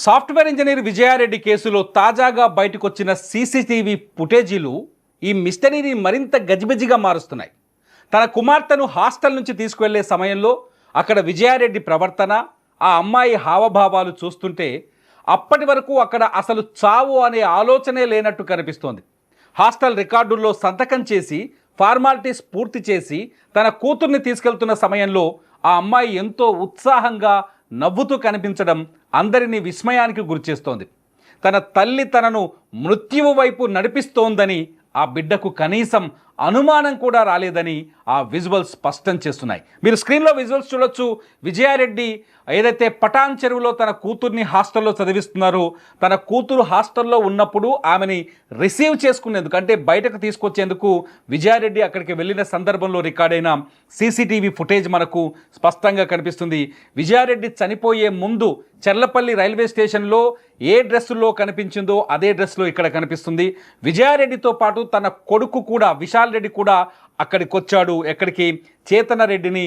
Software engineer Vijaya Reddy కేసులో తాజాగా బయటకొచ్చిన CCTV ఫుటేజీలు ఈ మిస్టరీని మరింత గజిబిజిగా మారుస్తున్నాయి. తన కుమార్తెను హాస్టల్ నుంచి తీసుకువెళ్లే సమయంలో అక్కడ విజయారెడ్డి ప్రవర్తన, ఆ అమ్మాయి హావభావాలు చూస్తుంటే అప్పటి వరకు అక్కడ అసలు చావు అనే ఆలోచనే లేనట్టు కనిపిస్తోంది. హాస్టల్ రికార్డుల్లో సంతకం చేసి ఫార్మాలిటీస్ పూర్తి చేసి తన కూతుర్ని తీసుకెళ్తున్న సమయంలో ఆ అమ్మాయి ఎంతో ఉత్సాహంగా నవ్వుతూ కనిపించడం అందరినీ విస్మయానికి గురిచేస్తోంది. తన తల్లి తనను మృత్యువు వైపు నడిపిస్తోందని ఆ బిడ్డకు కనీసం అనుమానం కూడా రాలేదని ఆ విజువల్స్ స్పష్టం చేస్తున్నాయి. మీరు స్క్రీన్లో విజువల్స్ చూడొచ్చు. విజయారెడ్డి ఏదైతే పటాన్ చెరువులో తన కూతుర్ని హాస్టల్లో చదివిస్తున్నారో, తన కూతురు హాస్టల్లో ఉన్నప్పుడు ఆమెని రిసీవ్ చేసుకునేందుకు అంటే బయటకు తీసుకొచ్చేందుకు విజయారెడ్డి అక్కడికి వెళ్ళిన సందర్భంలో రికార్డైన సీసీటీవీ ఫుటేజ్ మనకు స్పష్టంగా కనిపిస్తుంది. విజయారెడ్డి చనిపోయే ముందు చెర్లపల్లి రైల్వే స్టేషన్లో ఏ డ్రెస్సులో కనిపించిందో అదే డ్రెస్లో ఇక్కడ కనిపిస్తుంది. విజయారెడ్డితో పాటు తన కొడుకు కూడా విశాల్ రెడ్డి కూడా అక్కడికి వచ్చాడు. ఎక్కడికి? చేతన రెడ్డిని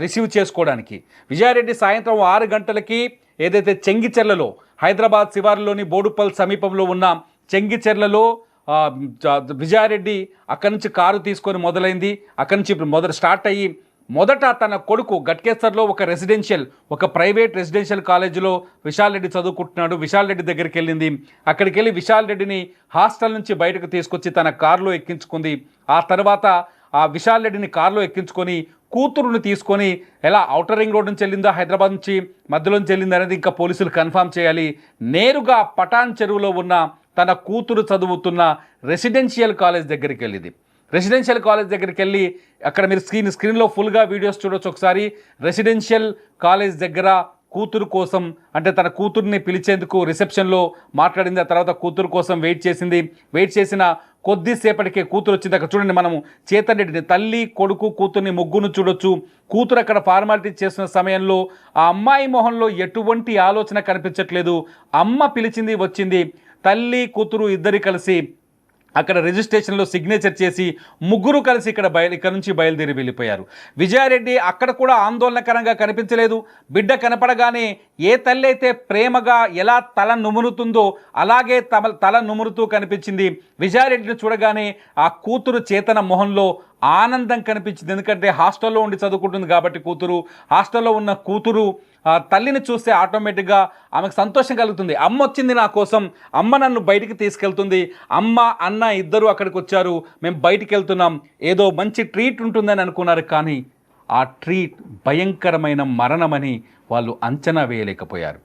రిసీవ్ చేసుకోవడానికి. విజయారెడ్డి సాయంత్రం 6 గంటలకి ఏదైతే చెంగిచెర్లలో హైదరాబాద్ శివారులోని బోడుపల్ సమీపంలో ఉన్న చెంగిచెర్లలో విజయారెడ్డి అక్కడి నుంచి కారు తీసుకొని మొదలైంది. అక్కడి నుంచి స్టార్ట్ అయ్యి మొదట తన కొడుకు గట్కేసర్లో ఒక ప్రైవేట్ రెసిడెన్షియల్ కాలేజీలో విశాల్ రెడ్డి చదువుకుంటున్నాడు. విశాల్ రెడ్డి దగ్గరికి వెళ్ళింది. అక్కడికి వెళ్ళి విశాల్ రెడ్డిని హాస్టల్ నుంచి బయటకు తీసుకొచ్చి తన కారులో ఎక్కించుకుంది. ఆ తర్వాత ఆ విశాల్ రెడ్డిని కారులో ఎక్కించుకొని కూతురుని తీసుకొని ఎలా ఔటర్ రింగ్ రోడ్ నుంచి వెళ్ళిందా, హైదరాబాద్ నుంచి మధ్యలో నుంచి వెళ్ళిందా అనేది ఇంకా పోలీసులు కన్ఫర్మ్ చేయాలి. నేరుగా పటాన్ చెరువులో ఉన్న తన కూతురు చదువుతున్న రెసిడెన్షియల్ కాలేజ్ దగ్గరికి వెళ్ళింది. రెసిడెన్షియల్ కాలేజ్ దగ్గరికి వెళ్ళి అక్కడ మీరు స్క్రీన్లో ఫుల్గా వీడియోస్ చూడొచ్చు ఒకసారి. రెసిడెన్షియల్ కాలేజ్ దగ్గర కూతురు కోసం అంటే తన కూతుర్ని పిలిచేందుకు రిసెప్షన్లో మాట్లాడింది. ఆ తర్వాత కూతురు కోసం వెయిట్ చేసింది. వెయిట్ చేసిన కొద్దిసేపటికే కూతురు వచ్చింది. అక్కడ చూడండి, మనము చేతన్ రెడ్డిని, తల్లి కొడుకు కూతుర్ని ముగ్గురు చూడొచ్చు. కూతురు అక్కడ ఫార్మాలిటీ చేస్తున్న సమయంలో ఆ అమ్మాయి మొహంలో ఎటువంటి ఆలోచన కనిపించట్లేదు. అమ్మ పిలిచింది, వచ్చింది. తల్లి కూతురు ఇద్దరు కలిసి అక్కడ రిజిస్ట్రేషన్లో సిగ్నేచర్ చేసి ముగ్గురు కలిసి ఇక్కడ నుంచి బయలుదేరి వెళ్ళిపోయారు. విజయారెడ్డి అక్కడ కూడా ఆందోళనకరంగా కనిపించలేదు. బిడ్డ కనపడగానే ఏ తల్లి అయితే ప్రేమగా ఎలా తల నుమురుతుందో అలాగే తల నుమురుతూ కనిపించింది. విజయారెడ్డిని చూడగానే ఆ కూతురు చేతన మొహంలో ఆనందం కనిపించింది. ఎందుకంటే హాస్టల్లో ఉండి చదువుకుంటుంది కాబట్టి కూతురు, హాస్టల్లో ఉన్న కూతురు తల్లిని చూస్తే ఆటోమేటిక్గా ఆమెకు సంతోషం కలుగుతుంది. అమ్మ వచ్చింది నా కోసం, అమ్మ నన్ను బయటికి తీసుకెళ్తుంది, అమ్మ అన్న ఇద్దరు అక్కడికి వచ్చారు, మేము బయటికి వెళ్తున్నాం, ఏదో మంచి ట్రీట్ ఉంటుందని అనుకున్నారు. కానీ ఆ ట్రీట్ భయంకరమైన మరణమని వాళ్ళు అంచనా వేయలేకపోయారు.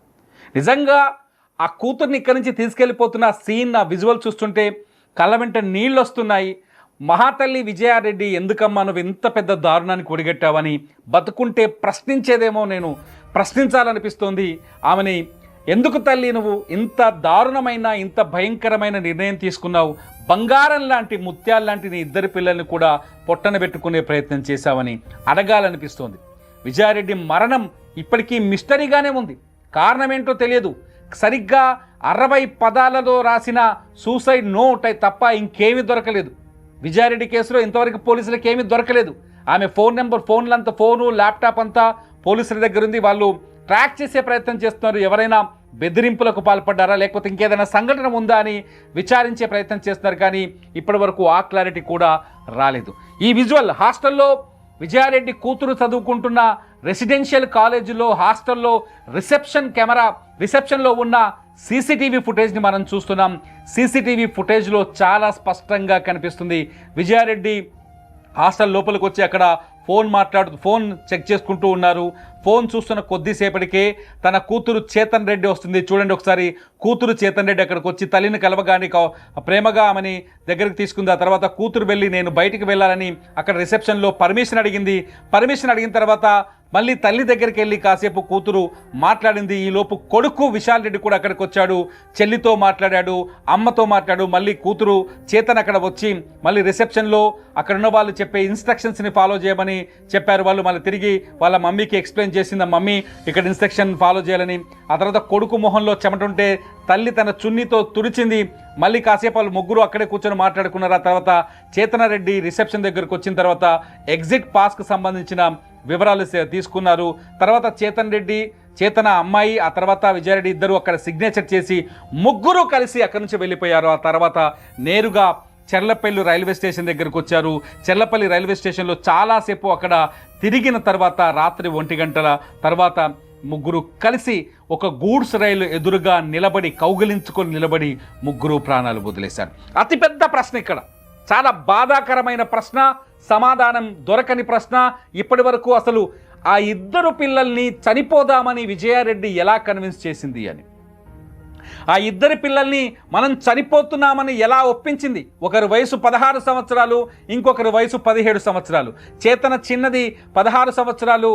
నిజంగా ఆ కూతుర్ని ఇక్కడి నుంచి తీసుకెళ్ళిపోతున్న సీన్, ఆ విజువల్ చూస్తుంటే కళ్ళ వెంట నీళ్ళు వస్తున్నాయి. మహాతల్లి విజయారెడ్డి, ఎందుకమ్మా నువ్వు ఇంత పెద్ద దారుణానికి ఒడిగట్టావని బతుకుంటే ప్రశ్నించేదేమో నేను ప్రశ్నించాలనిపిస్తోంది ఆమెని. ఎందుకు తల్లి నువ్వు ఇంత దారుణమైన ఇంత భయంకరమైన నిర్ణయం తీసుకున్నావు? బంగారం లాంటి ముత్యాల లాంటి నీ ఇద్దరు పిల్లల్ని కూడా పొట్టన పెట్టుకునే ప్రయత్నం చేశావని అడగాలనిపిస్తోంది. విజయారెడ్డి మరణం ఇప్పటికీ మిస్టరీగానే ఉంది. కారణం ఏంటో తెలియదు. సరిగ్గా 60 పదాలలో రాసిన సూసైడ్ నోట్ తప్ప ఇంకేమీ దొరకలేదు. విజయారెడ్డి కేసులో ఇంతవరకు పోలీసులకు ఏమీ దొరకలేదు. ఆమె ఫోను ల్యాప్టాప్ అంతా పోలీసుల దగ్గర ఉంది. వాళ్ళు ట్రాక్ చేసే ప్రయత్నం చేస్తున్నారు. ఎవరైనా బెదిరింపులకు పాల్పడ్డారా లేకపోతే ఇంకేదైనా సంఘటన ఉందా అని విచారించే ప్రయత్నం చేస్తున్నారు. కానీ ఇప్పటి వరకు ఆ క్లారిటీ కూడా రాలేదు. ఈ విజువల్ హాస్టల్లో విజయారెడ్డి కూతురు చదువుకుంటున్న రెసిడెన్షియల్ కాలేజీలో హాస్టల్లో రిసెప్షన్లో ఉన్న సీసీటీవీ ఫుటేజ్ని మనం చూస్తున్నాం. సీసీటీవీ ఫుటేజ్లో చాలా స్పష్టంగా కనిపిస్తుంది విజయారెడ్డి హాస్టల్ లోపలికి వచ్చి అక్కడ ఫోన్ చెక్ చేసుకుంటూ ఉన్నారు. ఫోన్ చూస్తున్న కొద్దిసేపటికే తన కూతురు చేతన్ రెడ్డి వస్తుంది. చూడండి ఒకసారి, కూతురు చేతన్ రెడ్డి అక్కడికి వచ్చి తల్లిని కలవగానే ప్రేమగా ఆమెని దగ్గరికి తీసుకుంది. ఆ తర్వాత కూతురు వెళ్ళి నేను బయటికి వెళ్ళాలని అక్కడ రిసెప్షన్లో పర్మిషన్ అడిగింది. పర్మిషన్ అడిగిన తర్వాత మళ్ళీ తల్లి దగ్గరికి వెళ్ళి కాసేపు కూతురు మాట్లాడింది. ఈలోపు కొడుకు విశాల్ రెడ్డి కూడా అక్కడికి వచ్చాడు. చెల్లితో మాట్లాడాడు, అమ్మతో మాట్లాడు. మళ్ళీ కూతురు చేతన్ అక్కడ వచ్చి మళ్ళీ రిసెప్షన్లో అక్కడ ఉన్న వాళ్ళు చెప్పే ఇన్స్ట్రక్షన్స్ని ఫాలో చేయమని చెప్పారు. వాళ్ళు మళ్ళీ తిరిగి వాళ్ళ మమ్మీకి ఎక్స్ప్లెయిన్ చేసింది, మమ్మీ ఇక్కడ ఇన్స్ట్రక్షన్ ఫాలో చేయాలని. ఆ తర్వాత కొడుకు మొహంలో చెమటుంటే తల్లి తన చున్నీతో తుడిచింది. మళ్ళీ కాసేపు వాళ్ళు ముగ్గురు అక్కడే కూర్చొని మాట్లాడుకున్నారు. ఆ తర్వాత చేతనారెడ్డి రిసెప్షన్ దగ్గరకు వచ్చిన తర్వాత ఎగ్జిట్ పాస్కి సంబంధించిన వివరాలు తీసుకున్నారు. తర్వాత చేతన్ రెడ్డి చేతన అమ్మాయి, ఆ తర్వాత విజయారెడ్డి ఇద్దరు అక్కడ సిగ్నేచర్ చేసి ముగ్గురు కలిసి అక్కడి నుంచి వెళ్ళిపోయారు. ఆ తర్వాత నేరుగా చెర్లపల్లి రైల్వే స్టేషన్ దగ్గరకు వచ్చారు. చెర్లపల్లి రైల్వే స్టేషన్లో చాలాసేపు అక్కడ తిరిగిన తర్వాత రాత్రి 1 గంటల తర్వాత ముగ్గురు కలిసి ఒక గూడ్స్ రైలు ఎదురుగా నిలబడి కౌగిలించుకొని నిలబడి ముగ్గురు ప్రాణాలు వదిలేశారు. అతిపెద్ద ప్రశ్న ఇక్కడ, చాలా బాధాకరమైన ప్రశ్న, సమాధానం దొరకని ప్రశ్న. ఇప్పటి వరకు అసలు ఆ ఇద్దరు పిల్లల్ని చనిపోదామని విజయారెడ్డి ఎలా కన్విన్స్ చేసింది అని, ఆ ఇద్దరి పిల్లల్ని మనం చనిపోతున్నామని ఎలా ఒప్పించింది. ఒకరి వయసు 16 సంవత్సరాలు, ఇంకొకరి వయసు 17 సంవత్సరాలు. చేతన చిన్నది 16 సంవత్సరాలు,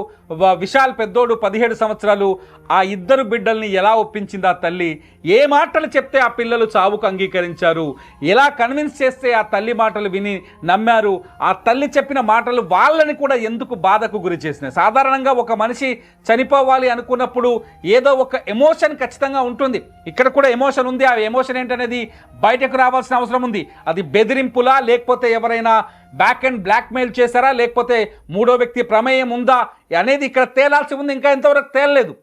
విశాల్ పెద్దోడు 17 సంవత్సరాలు. ఆ ఇద్దరు బిడ్డల్ని ఎలా ఒప్పించింది ఆ తల్లి? ఏ మాటలు చెప్తే ఆ పిల్లలు చావుకు అంగీకరించారు? ఎలా కన్విన్స్ చేస్తే ఆ తల్లి మాటలు విని నమ్మారు? ఆ తల్లి చెప్పిన మాటలు వాళ్ళని కూడా ఎందుకు బాధకు గురి చేసినాయి? సాధారణంగా ఒక మనిషి చనిపోవాలి అనుకున్నప్పుడు ఏదో ఒక ఎమోషన్ ఖచ్చితంగా ఉంటుంది. ఇక్కడ కూడా ఎమోషన్ ఉంది. ఆ ఎమోషన్ ఏంటనేది బయటకు రావాల్సిన అవసరం ఉంది. అది బెదిరింపులా, లేకపోతే ఎవరైనా బ్యాక్ అండ్ బ్లాక్మెయిల్ చేశారా, లేకపోతే మూడో వ్యక్తి ప్రమేయం ఉందా అనేది ఇక్కడ తేలాల్సి ఉంది. ఇంకా ఇంతవరకు తేలలేదు.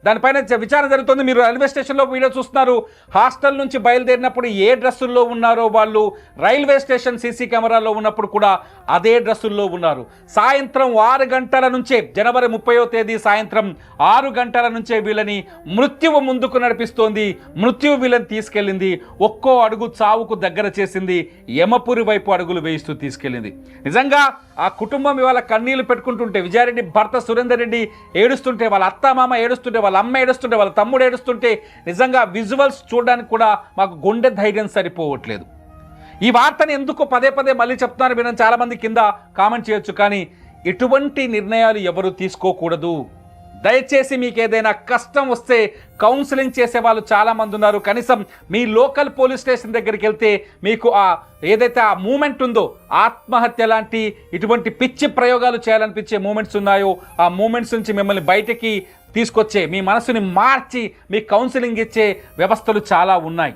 దానిపైన విచారణ జరుగుతుంది. మీరు రైల్వే స్టేషన్లో వీడియో చూస్తున్నారు. హాస్టల్ నుంచి బయలుదేరినప్పుడు ఏ డ్రెస్సుల్లో ఉన్నారో వాళ్ళు రైల్వే స్టేషన్ సీసీ కెమెరాలో ఉన్నప్పుడు కూడా అదే డ్రెస్సుల్లో ఉన్నారు. సాయంత్రం 6 గంటల నుంచే, జనవరి 30వ తేదీ సాయంత్రం 6 గంటల నుంచే వీళ్ళని మృత్యువు ముందుకు నడిపిస్తోంది. మృత్యువు వీళ్ళని తీసుకెళ్ళింది. ఒక్కో అడుగు చావుకు దగ్గర చేసింది. యమపురి వైపు అడుగులు వేయిస్తూ తీసుకెళ్ళింది. నిజంగా ఆ కుటుంబం ఇవాళ కన్నీళ్లు పెట్టుకుంటుంటే, విజయారెడ్డి భర్త సురేందర్ రెడ్డి ఏడుస్తుంటే, వాళ్ళ అత్తామామ ఏడుస్తుంటే, వాళ్ళ అమ్మ ఏడుస్తుంటే, వాళ్ళ తమ్ముడు ఏడుస్తుంటే, నిజంగా విజువల్స్ చూడడానికి కూడా మాకు గుండె ధైర్యం సరిపోవట్లేదు. ఈ వార్తని ఎందుకు పదే పదే మళ్ళీ చెప్తున్నారు వినని చాలామంది కింద కామెంట్ చేయొచ్చు. కానీ ఇటువంటి నిర్ణయాలు ఎవరు తీసుకోకూడదు. దయచేసి మీకు ఏదైనా కష్టం వస్తే కౌన్సిలింగ్ చేసే వాళ్ళు చాలామంది ఉన్నారు. కనీసం మీ లోకల్ పోలీస్ స్టేషన్ దగ్గరికి వెళ్తే మీకు ఏదైతే ఆ మూమెంట్ ఉందో, ఆత్మహత్య లాంటి ఇటువంటి పిచ్చి ప్రయోగాలు చేయాలనిపించే మూమెంట్స్ ఉన్నాయో, ఆ మూమెంట్స్ నుంచి మిమ్మల్ని బయటికి తీసుకొచ్చే, మీ మనసుని మార్చి మీకు కౌన్సిలింగ్ ఇచ్చే వ్యవస్థలు చాలా ఉన్నాయి.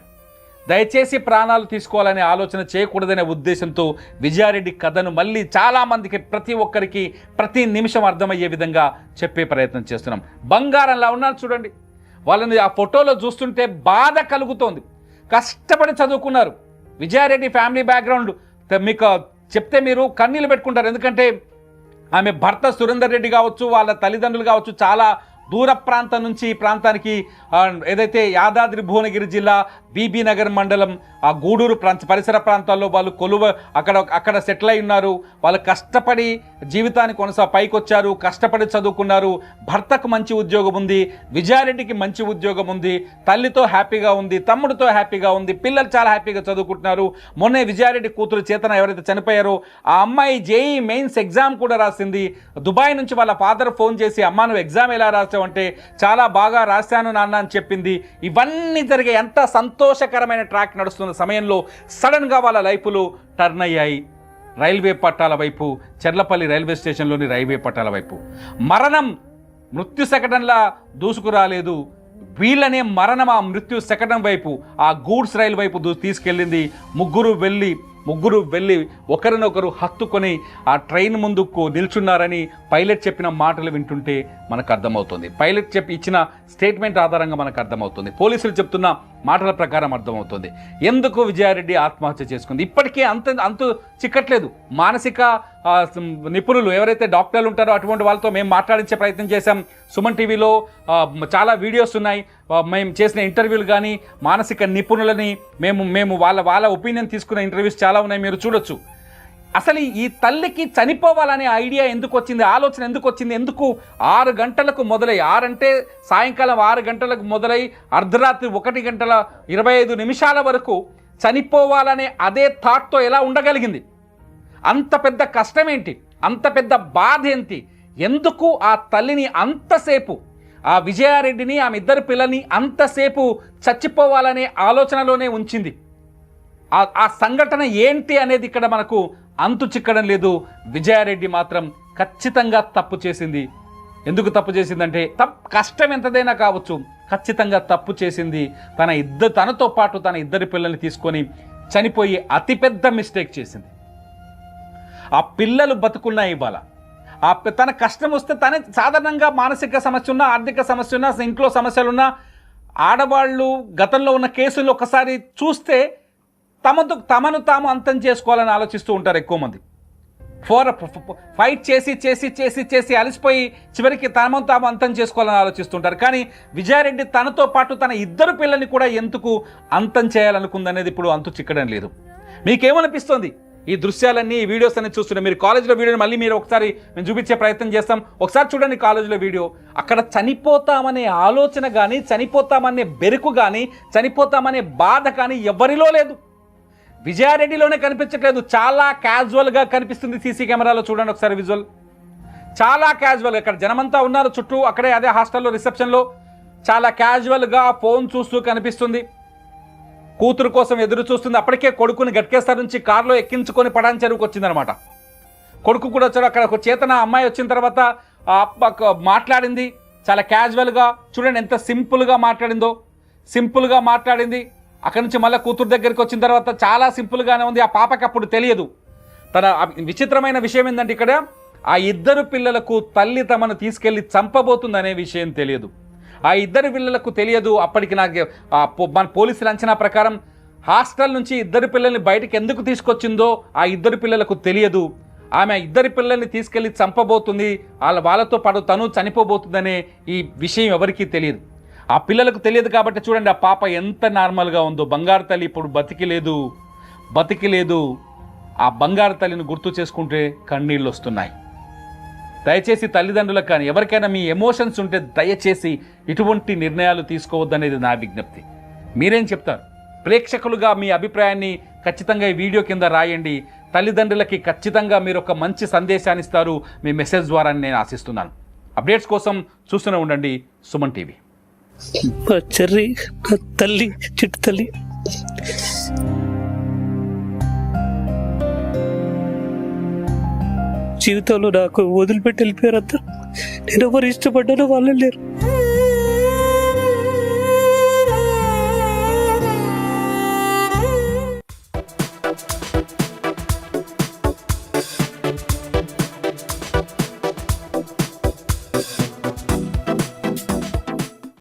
దయచేసి ప్రాణాలు తీసుకోవాలనే ఆలోచన చేయకూడదనే ఉద్దేశంతో విజయారెడ్డి కథను మళ్ళీ చాలామందికి, ప్రతి ఒక్కరికి ప్రతి నిమిషం అర్థమయ్యే విధంగా చెప్పే ప్రయత్నం చేస్తున్నాం. బంగారంలా ఉన్నారు చూడండి. వాళ్ళని ఆ ఫోటోలో చూస్తుంటే బాధ కలుగుతోంది. కష్టపడి చదువుకున్నారు. విజయారెడ్డి ఫ్యామిలీ బ్యాక్గ్రౌండ్ మీకు చెప్తే మీరు కన్నీళ్ళు పెట్టుకుంటారు. ఎందుకంటే ఆమె భర్త సురేందర్ రెడ్డి కావచ్చు, వాళ్ళ తల్లిదండ్రులు కావచ్చు, చాలా దూర ప్రాంతం నుంచి ఈ ప్రాంతానికి, ఏదైతే యాదాద్రి భువనగిరి జిల్లా బీబీ నగర్ మండలం ఆ గూడూరు పరిసర ప్రాంతాల్లో వాళ్ళు అక్కడ సెటిల్ అయి ఉన్నారు. వాళ్ళు కష్టపడి జీవితాన్ని పైకి వచ్చారు, కష్టపడి చదువుకున్నారు. భర్తకు మంచి ఉద్యోగం ఉంది, విజయారెడ్డికి మంచి ఉద్యోగం ఉంది, తల్లితో హ్యాపీగా ఉంది, తమ్ముడితో హ్యాపీగా ఉంది, పిల్లలు చాలా హ్యాపీగా చదువుకుంటున్నారు. మొన్నే విజయారెడ్డి కూతురు చేతన ఎవరైతే చనిపోయారో ఆ అమ్మాయి జేఈ మెయిన్స్ ఎగ్జామ్ కూడా రాసింది. దుబాయ్ నుంచి వాళ్ళ ఫాదర్ ఫోన్ చేసి, అమ్మా నువ్వు ఎగ్జామ్ ఎలా రాసావు అంటే, చాలా బాగా రాశాను నాన్న అని చెప్పింది. ఇవన్నీ జరిగే ఎంత సంతోషకరమైన ట్రాక్ నడుస్తున్న సమయంలో సడన్గా వాళ్ళ లైఫ్లు టర్న్ అయ్యాయి రైల్వే పట్టాల వైపు, చెర్లపల్లి రైల్వే స్టేషన్లోని రైల్వే పట్టాల వైపు. మరణం మృత్యు శకటంలా దూసుకురాలేదు, వీళ్ళనే మరణం ఆ మృత్యు శకటం వైపు, ఆ గూడ్స్ రైలు వైపు తీసుకెళ్ళింది. ముగ్గురు వెళ్ళి ఒకరినొకరు హత్తుకొని ఆ ట్రైన్ ముందుకు నిల్చున్నారని పైలట్ చెప్పిన మాటలు వింటుంటే మనకు అర్థమవుతుంది. పైలట్ ఇచ్చిన స్టేట్మెంట్ ఆధారంగా మనకు అర్థమవుతుంది. పోలీసులు చెప్తున్న మాటల ప్రకారం అర్థమవుతుంది ఎందుకు విజయారెడ్డి ఆత్మహత్య చేసుకుంది. ఇప్పటికీ అంతు చిక్కట్లేదు. మానసిక నిపుణులు ఎవరైతే డాక్టర్లు ఉంటారో అటువంటి వాళ్ళతో మేము మాట్లాడించే ప్రయత్నం చేశాం. సుమన్ టీవీలో చాలా వీడియోస్ ఉన్నాయి. మేము చేసిన ఇంటర్వ్యూలు కానీ, మానసిక నిపుణులని మేము వాళ్ళ ఒపీనియన్ తీసుకున్న ఇంటర్వ్యూస్ చాలా ఉన్నాయి, మీరు చూడొచ్చు. అసలు ఈ తల్లికి చనిపోవాలనే ఐడియా ఎందుకు వచ్చింది, ఆలోచన ఎందుకు వచ్చింది, ఎందుకు 6 గంటలకు మొదలై, 6 అంటే సాయంకాలం 6 గంటలకు మొదలై అర్ధరాత్రి 1:25 వరకు చనిపోవాలనే అదే థాట్తో ఎలా ఉండగలిగింది? అంత పెద్ద కష్టం ఏంటి, అంత పెద్ద బాధ ఏంటి, ఎందుకు ఆ తల్లిని అంతసేపు, ఆ విజయారెడ్డిని, ఆమె ఇద్దరు పిల్లల్ని అంతసేపు చచ్చిపోవాలనే ఆలోచనలోనే ఉంచింది? ఆ సంఘటన ఏంటి అనేది ఇక్కడ మనకు అంతు చిక్కడం లేదు. విజయారెడ్డి మాత్రం ఖచ్చితంగా తప్పు చేసింది. ఎందుకు తప్పు చేసిందంటే, కష్టం ఎంతదైనా కావచ్చు, ఖచ్చితంగా తప్పు చేసింది. తనతో పాటు తన ఇద్దరి పిల్లల్ని తీసుకొని చనిపోయి అతిపెద్ద మిస్టేక్ చేసింది. ఆ పిల్లలు బతుకున్నాయి ఇవాళ. తన కష్టం వస్తే తనే సాధారణంగా మానసిక సమస్య ఉన్నా, ఆర్థిక సమస్య ఉన్నా, ఇంట్లో సమస్యలున్నా ఆడవాళ్ళు గతంలో ఉన్న కేసులు ఒకసారి చూస్తే తమను తాము అంతం చేసుకోవాలని ఆలోచిస్తూ ఉంటారు ఎక్కువ మంది. ఫైట్ చేసి అలసిపోయి చివరికి తమను తాము అంతం చేసుకోవాలని ఆలోచిస్తుంటారు. కానీ విజయారెడ్డి తనతో పాటు తన 2 పిల్లల్ని కూడా ఎందుకు అంతం చేయాలనుకుందనేది ఇప్పుడు అంతు చిక్కడం లేదు. మీకేమనిపిస్తుంది ఈ దృశ్యాలన్నీ, ఈ వీడియోస్ అన్ని చూస్తుంటే? మీరు కాలేజీలో వీడియోని మళ్ళీ మీరు ఒకసారి మేము చూపించే ప్రయత్నం చేస్తాం, ఒకసారి చూడండి కాలేజీలో వీడియో. అక్కడ చనిపోతామనే ఆలోచన కానీ, చనిపోతామనే బెరుకు కానీ, చనిపోతామనే బాధ కానీ ఎవరిలో లేదు. విజయారెడ్డిలోనే కనిపించట్లేదు. చాలా క్యాజువల్గా కనిపిస్తుంది సీసీ కెమెరాలో. చూడండి ఒకసారి విజువల్, చాలా క్యాజువల్గా. ఇక్కడ జనమంతా ఉన్నారు చుట్టూ, అక్కడే అదే హాస్టల్లో రిసెప్షన్లో చాలా క్యాజువల్గా ఫోన్ చూస్తూ కనిపిస్తుంది. కూతురు కోసం ఎదురు చూస్తుంది. అప్పటికే కొడుకుని గట్కేస్తారు నుంచి కారులో ఎక్కించుకొని పడాన్ చెరువుకు వచ్చిందనమాట. కొడుకు కూడా వచ్చాడు. అక్కడ ఒక చేతన అమ్మాయి వచ్చిన తర్వాత మాట్లాడింది చాలా క్యాజువల్గా. చూడండి ఎంత సింపుల్గా మాట్లాడింది. అక్కడి నుంచి మళ్ళీ కూతురు దగ్గరికి వచ్చిన తర్వాత చాలా సింపుల్గానే ఉంది. ఆ పాపకి అప్పుడు తెలియదు. తన విచిత్రమైన విషయం ఏంటంటే ఇక్కడ ఆ 2 పిల్లలకు తల్లి తమను తీసుకెళ్ళి చంపబోతుందనే విషయం తెలియదు. ఆ 2 పిల్లలకు తెలియదు. అప్పటికి నాకు మన పోలీసుల అంచనా ప్రకారం హాస్టల్ నుంచి 2 పిల్లల్ని బయటకు ఎందుకు తీసుకొచ్చిందో ఆ 2 పిల్లలకు తెలియదు. ఆమె 2 పిల్లల్ని తీసుకెళ్ళి చంపబోతుంది, వాళ్ళతో పాటు తను చనిపోబోతుందనే ఈ విషయం ఎవరికీ తెలియదు. ఆ పిల్లలకు తెలియదు కాబట్టి చూడండి ఆ పాప ఎంత నార్మల్గా ఉందో. బంగారు తల్లి ఇప్పుడు బతికి లేదు. ఆ బంగారు తల్లిని గుర్తు చేసుకుంటే కన్నీళ్ళు వస్తున్నాయి. దయచేసి తల్లిదండ్రులకు కానీ ఎవరికైనా మీ ఎమోషన్స్ ఉంటే దయచేసి ఇటువంటి నిర్ణయాలు తీసుకోవద్దనేది నా విజ్ఞప్తి. మీరేం చెప్తారు? ప్రేక్షకులుగా మీ అభిప్రాయాన్ని ఖచ్చితంగా ఈ వీడియో కింద రాయండి. తల్లిదండ్రులకి ఖచ్చితంగా మీరు ఒక మంచి సందేశాన్ని ఇస్తారు మీ మెసేజ్ ద్వారా నేను ఆశిస్తున్నాను. అప్డేట్స్ కోసం చూస్తూనే ఉండండి సుమన్ టీవీ. చెర్రి తల్లి, చిట్టు తల్లి. జీవితంలో నాకు వదిలిపెట్టి వెళ్ళిపోయారు అందరు. నేను ఎవరు ఇష్టపడ్డానో వాళ్ళు లేరు.